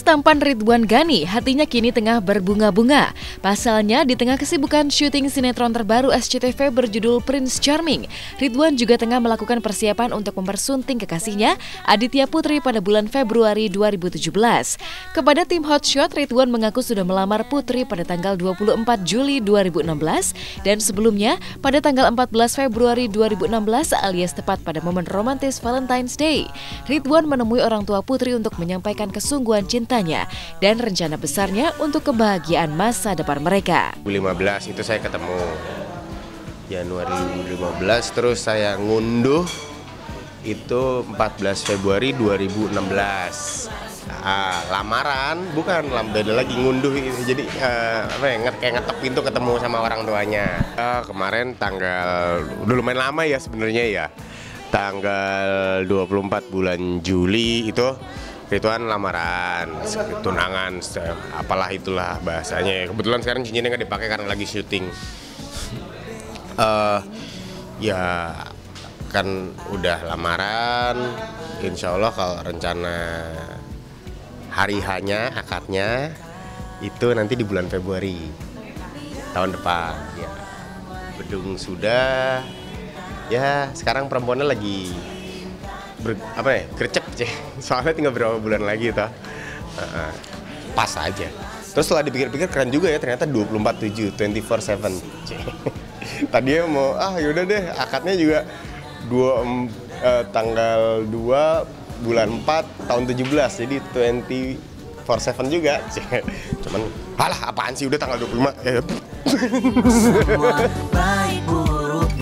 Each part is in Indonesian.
tampan Ridwan Ghani, hatinya kini tengah berbunga-bunga. Pasalnya, di tengah kesibukan syuting sinetron terbaru SCTV berjudul Prince Charming, Ridwan juga tengah melakukan persiapan untuk mempersunting kekasihnya, Aditya Putri, pada bulan Februari 2017. Kepada tim Hotshot, Ridwan mengaku sudah melamar Putri pada tanggal 24 Juli 2016 dan sebelumnya pada tanggal 14 Februari 2016 alias tepat pada momen romantis Valentine's Day. Ridwan menemui orang tua Putri untuk menyampaikan kesungguhan cintanya dan rencana besarnya untuk kebahagiaan masa depan mereka. 2015 itu saya ketemu Januari 2015, terus saya ngunduh itu 14 Februari 2016. Lamaran bukan beda lagi, ngunduh jadi kayak ngetok pintu ketemu sama orang tuanya. Kemarin tanggal udah lumayan lama ya sebenarnya ya, tanggal 24 bulan Juli itu Ridwan lamaran, tunangan, apalah itulah bahasanya. Kebetulan sekarang cincinnya nggak dipakai karena lagi syuting. Ya kan udah lamaran, insya Allah kalau rencana hari hanya akadnya itu nanti di bulan Februari tahun depan. Ya, gedung sudah, ya sekarang perempuannya lagi gercep ceh, soalnya tinggal berapa bulan lagi toh. Pas aja. Terus setelah dipikir-pikir keren juga ya, ternyata 24/7 24/7 ceh. Tadinya mau yaudah deh akadnya juga tanggal 2 bulan 4 tahun 17, jadi 24/7 juga ceh. Cuman apaan sih, udah tanggal 25 ya.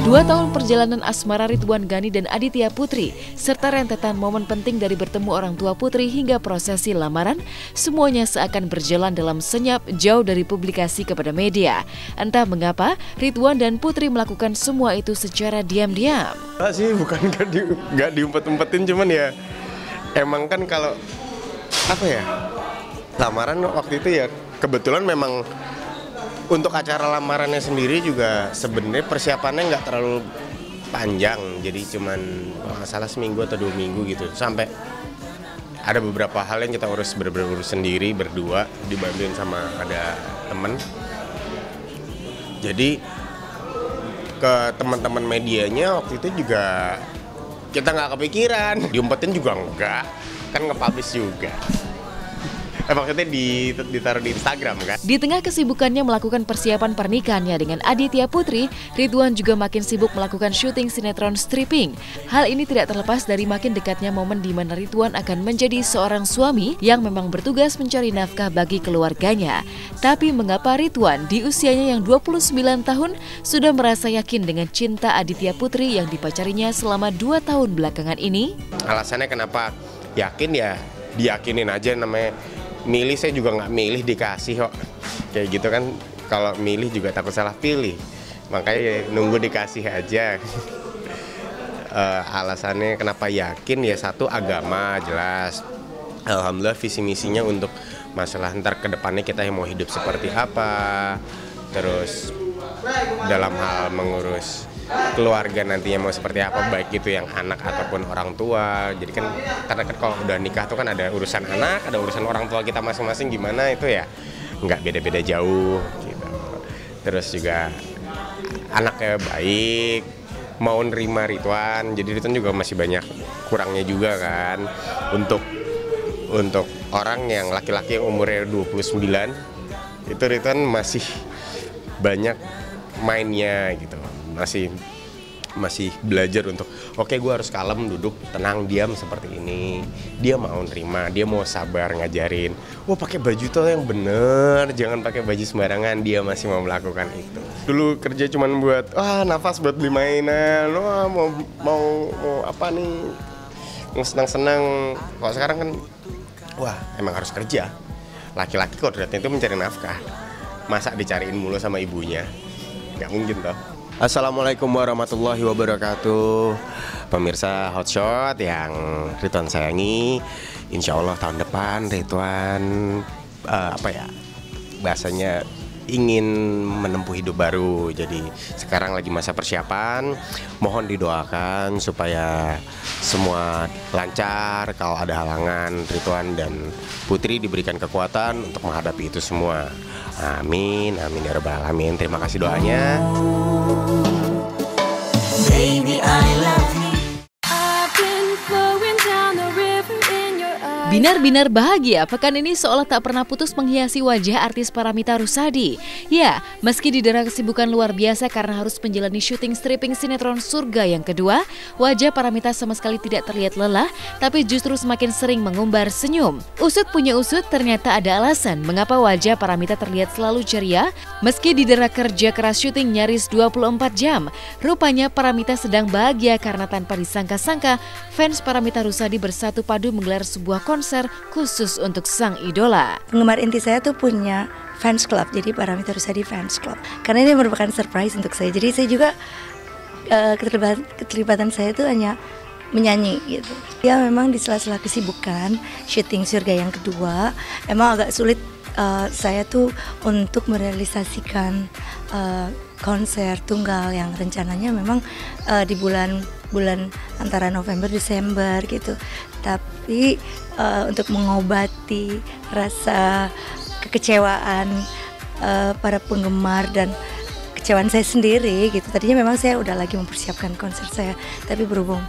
2 tahun perjalanan asmara Ridwan Ghani dan Aditya Putri, serta rentetan momen penting dari bertemu orang tua Putri hingga prosesi lamaran, semuanya seakan berjalan dalam senyap jauh dari publikasi kepada media. Entah mengapa, Ridwan dan Putri melakukan semua itu secara diam-diam. Sih bukan nggak diumpet-umpetin, cuman ya emang kan kalau lamaran waktu itu ya kebetulan memang untuk acara lamarannya sendiri juga sebenarnya persiapannya nggak terlalu panjang, jadi cuman nggak salah seminggu atau 2 minggu gitu, sampai ada beberapa hal yang kita urus urus sendiri berdua, dibantuin sama ada temen. Jadi ke teman-teman medianya waktu itu juga kita nggak kepikiran, diumpetin juga enggak, kan nge-publish juga. Maksudnya ditaruh di Instagram kan? Di tengah kesibukannya melakukan persiapan pernikahannya dengan Aditya Putri, Ridwan juga makin sibuk melakukan syuting sinetron stripping. Hal ini tidak terlepas dari makin dekatnya momen di mana Ridwan akan menjadi seorang suami yang memang bertugas mencari nafkah bagi keluarganya. Tapi mengapa Ridwan di usianya yang 29 tahun sudah merasa yakin dengan cinta Aditya Putri yang dipacarinya selama 2 tahun belakangan ini? Alasannya kenapa yakin ya, diyakinin aja, namanya milih saya juga nggak milih dikasih kok, kayak gitu kan. Kalau milih juga takut salah pilih, makanya nunggu dikasih aja. Alasannya kenapa yakin ya, satu agama jelas, alhamdulillah visi misinya untuk masalah ntar kedepannya kita yang mau hidup seperti apa, terus dalam hal mengurus keluarga nantinya mau seperti apa, baik itu yang anak ataupun orang tua. Jadi kan karena kan kalau udah nikah tuh kan ada urusan anak, ada urusan orang tua kita masing-masing, gimana itu ya nggak beda-beda jauh gitu. Terus juga anaknya baik, mau nerima Ridwan, jadi Ridwan juga masih banyak kurangnya juga kan. Untuk orang yang laki-laki yang umurnya 29 itu Ridwan masih banyak mainnya gitu, masih belajar untuk gue harus kalem, duduk tenang, diam seperti ini. Dia mau nerima, dia mau sabar ngajarin. Pakai baju tuh yang bener, jangan pakai baju sembarangan. Dia masih mau melakukan itu. Dulu kerja cuman buat nafas, buat beli mainan. Mau apa nih, mau senang-senang. Kalau sekarang kan emang harus kerja. Laki-laki kodratnya itu mencari nafkah, masa dicariin mulu sama ibunya? Nggak mungkin toh. Assalamualaikum warahmatullahi wabarakatuh. Pemirsa Hotshot yang Ridwan sayangi, insya Allah tahun depan Ridwan bahasanya ingin menempuh hidup baru. Jadi sekarang lagi masa persiapan, mohon didoakan supaya semua lancar. Kalau ada halangan, Ridwan dan Putri diberikan kekuatan untuk menghadapi itu semua. Amin, amin ya rabbal alamin. Terima kasih doanya. Baby, I love you. Binar-binar bahagia, pekan ini seolah tak pernah putus menghiasi wajah artis Paramitha Rusady. Ya, meski didera kesibukan luar biasa karena harus menjalani syuting stripping sinetron Surga yang kedua, wajah Paramitha sama sekali tidak terlihat lelah, tapi justru semakin sering mengumbar senyum. Usut punya usut, ternyata ada alasan mengapa wajah Paramitha terlihat selalu ceria, meski didera kerja keras syuting nyaris 24 jam. Rupanya Paramitha sedang bahagia karena tanpa disangka-sangka, fans Paramitha Rusady bersatu padu menggelar sebuah konser khusus untuk sang idola. Penggemar inti saya tuh punya fans club, jadi Paramitha Rusady fans club. Karena ini merupakan surprise untuk saya. Jadi saya juga keterlibatan saya itu hanya menyanyi gitu. Ya memang di sela-sela kesibukan syuting Surga yang kedua, emang agak sulit saya tuh untuk merealisasikan konser tunggal yang rencananya memang di bulan antara November Desember gitu. Tapi untuk mengobati rasa kekecewaan para penggemar dan kekecewaan saya sendiri gitu. Tadinya memang saya udah lagi mempersiapkan konser saya, tapi berhubung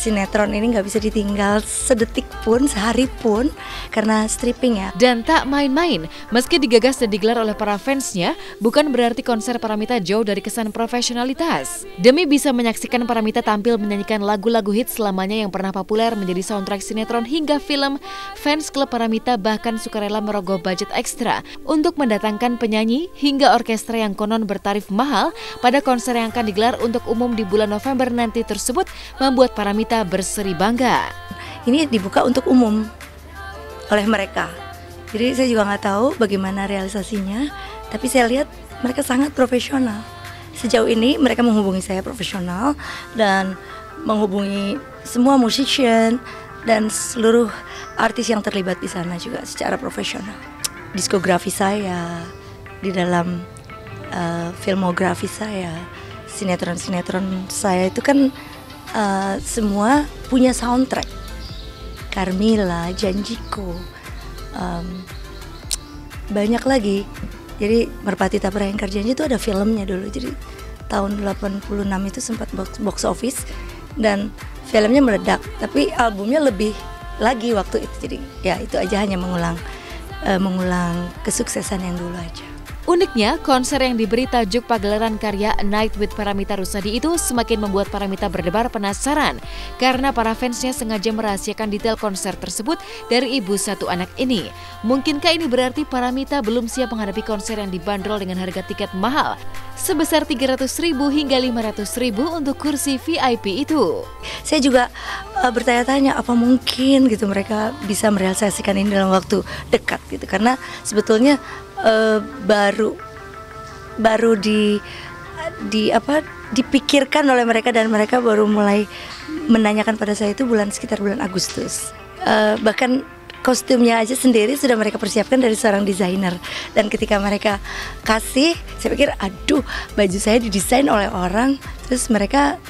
sinetron ini nggak bisa ditinggal sedetik pun, sehari pun karena stripping ya. Dan tak main-main, meski digagas dan digelar oleh para fansnya, bukan berarti konser Paramitha jauh dari kesan profesionalitas. Demi bisa menyaksikan Paramitha tampil menyanyikan lagu-lagu hits selamanya yang pernah populer menjadi soundtrack sinetron hingga film, fans klub Paramitha bahkan sukarela merogoh budget ekstra untuk mendatangkan penyanyi hingga orkestra yang konon bertarif mahal pada konser yang akan digelar untuk umum di bulan November nanti tersebut, membuat Paramitha berseri bangga. Ini dibuka untuk umum oleh mereka. Jadi saya juga nggak tahu bagaimana realisasinya, tapi saya lihat mereka sangat profesional. Sejauh ini mereka menghubungi saya profesional dan menghubungi semua musician dan seluruh artis yang terlibat di sana juga secara profesional. Diskografi saya di dalam filmografi saya, sinetron-sinetron saya itu kan semua punya soundtrack. Karmila, Janjiku, banyak lagi. Jadi Merpati Tak Pernah Janji itu ada filmnya dulu. Jadi tahun 86 itu sempat box office dan filmnya meledak. Tapi albumnya lebih lagi waktu itu. Jadi ya itu aja, hanya mengulang kesuksesan yang dulu aja. Uniknya, konser yang diberi tajuk pagelaran karya A Night with Paramitha Rusady itu semakin membuat Paramitha berdebar penasaran karena para fansnya sengaja merahasiakan detail konser tersebut dari ibu satu anak ini. Mungkinkah ini berarti Paramitha belum siap menghadapi konser yang dibanderol dengan harga tiket mahal sebesar 300.000 hingga 500.000 untuk kursi VIP itu? Saya juga bertanya-tanya apa mungkin gitu mereka bisa merealisasikan ini dalam waktu dekat gitu, karena sebetulnya baru dipikirkan oleh mereka dan mereka baru mulai menanyakan pada saya itu sekitar bulan Agustus. Bahkan kostumnya aja sendiri sudah mereka persiapkan dari seorang desainer, dan ketika mereka kasih, saya pikir aduh, baju saya didesain oleh orang, terus mereka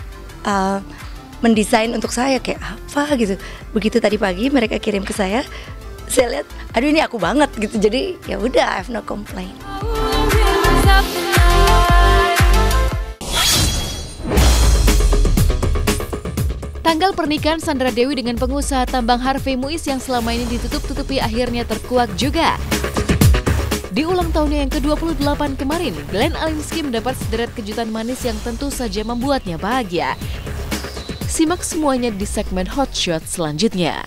mendesain untuk saya kayak apa gitu. Begitu tadi pagi mereka kirim ke saya lihat, aduh ini aku banget gitu. Jadi ya udah, I have no complaint. Tanggal pernikahan Sandra Dewi dengan pengusaha tambang Harvey Muiz yang selama ini ditutup-tutupi akhirnya terkuak juga. Di ulang tahunnya yang ke-28 kemarin, Glenn Alinsky mendapat sederet kejutan manis yang tentu saja membuatnya bahagia. Simak semuanya di segmen Hot Shot selanjutnya.